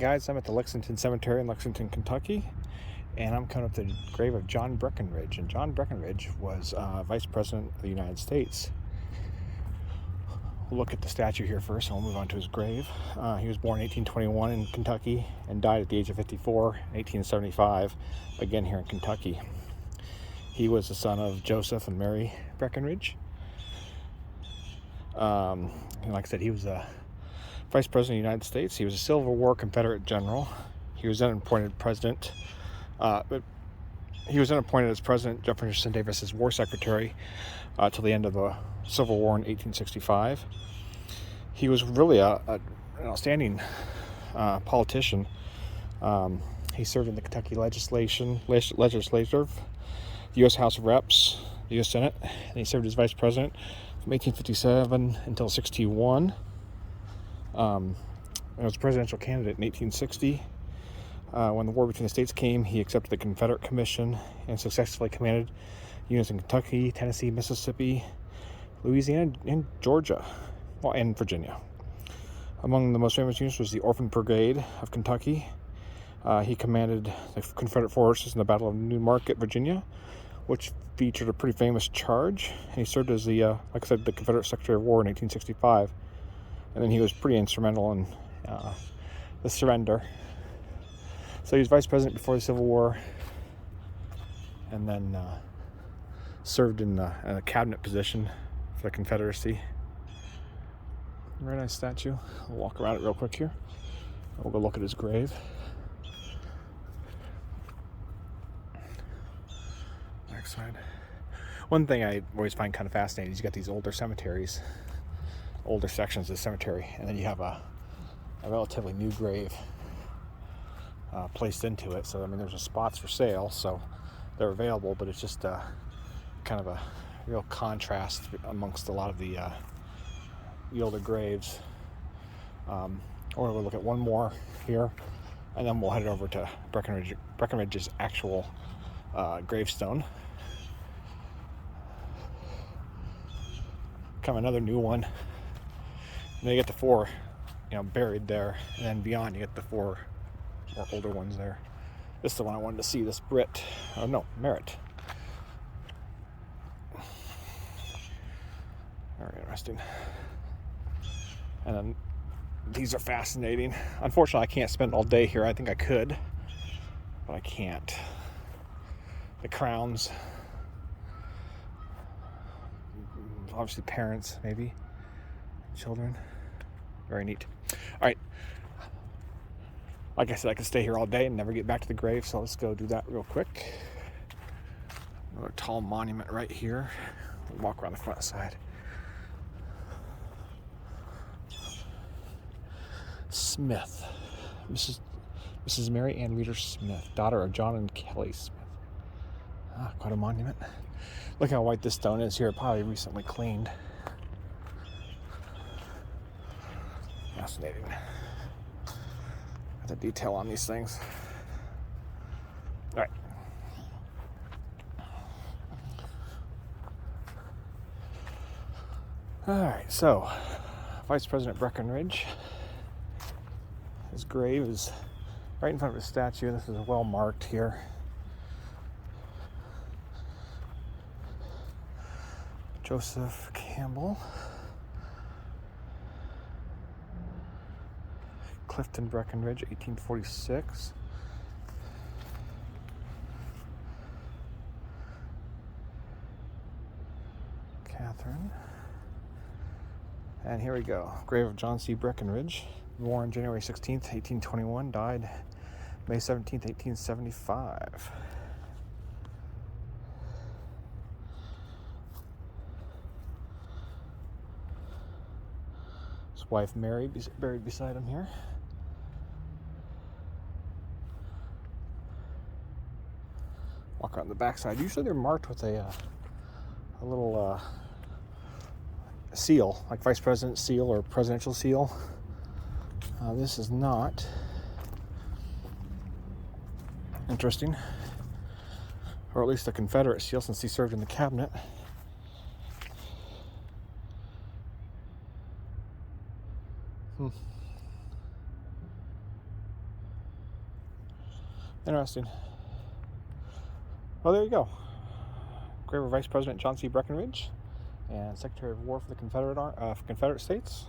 guys, I'm at the Lexington Cemetery in Lexington, Kentucky, and I'm coming up to the grave of John Breckinridge. And John Breckinridge was Vice President of the United States. We'll look at the statue here first, and we'll move on to his grave. He was born in 1821 in Kentucky and died at the age of 54 in 1875, again here in Kentucky. He was the son of Joseph and Mary Breckinridge. And like I said, he was a Vice President of the United States. He was a Civil War Confederate general. He was then appointed president. He was then appointed as President Jefferson Davis's war secretary till the end of the Civil War in 1865. He was really an outstanding politician. He served in the Kentucky legislature, the U.S. House of Reps, the U.S. Senate, and he served as vice president from 1857 until 61. He was a presidential candidate in 1860. When the war between the states came, he accepted the Confederate Commission and successfully commanded units in Kentucky, Tennessee, Mississippi, Louisiana, and Georgia, and Virginia. Among the most famous units was the Orphan Brigade of Kentucky. He commanded the Confederate forces in the Battle of New Market, Virginia, which featured a pretty famous charge. And he served as the Confederate Secretary of War in 1865. And then he was pretty instrumental in the surrender. So he was vice president before the Civil War, and then served in a cabinet position for the Confederacy. Very nice statue. I'll walk around it real quick here. We'll go look at his grave. Next side. One thing I always find kind of fascinating is you got these older cemeteries, older sections of the cemetery, and then you have a relatively new grave placed into it. So I mean, there's spots for sale, so they're available, but it's just kind of a real contrast amongst a lot of the older graves. Or we'll look at one more here, and then we'll head over to Breckinridge's actual gravestone. Come another new one. And you get the four, buried there, and then beyond you get the four more older ones there. This is the one I wanted to see. This Merritt. Very interesting. And then these are fascinating. Unfortunately, I can't spend all day here. I think I could, but I can't. The crowns. Obviously parents, maybe. Children. Very neat. All right. Like I said, I could stay here all day and never get back to the grave, so let's go do that real quick. Another tall monument right here. We'll walk around the front side. Smith. Mrs. Mary Ann Reeder Smith, daughter of John and Kelly Smith. Quite a monument. Look how white this stone is here. Probably recently cleaned. Fascinating. Got the detail on these things. All right. All right, so Vice President Breckinridge. His grave is right in front of his statue. This is well marked here. Joseph Campbell. Clifton Breckinridge, 1846. Catherine. And here we go. Grave of John C. Breckinridge. Born January 16th, 1821. Died May 17th, 1875. His wife Mary buried beside him here. Walk around the backside. Usually they're marked with a little seal, like vice president seal or presidential seal. This is not. Interesting. Or at least a Confederate seal, since he served in the cabinet. Interesting. Well, there you go. Grave of Vice President John C. Breckinridge and Secretary of War for the Confederate States.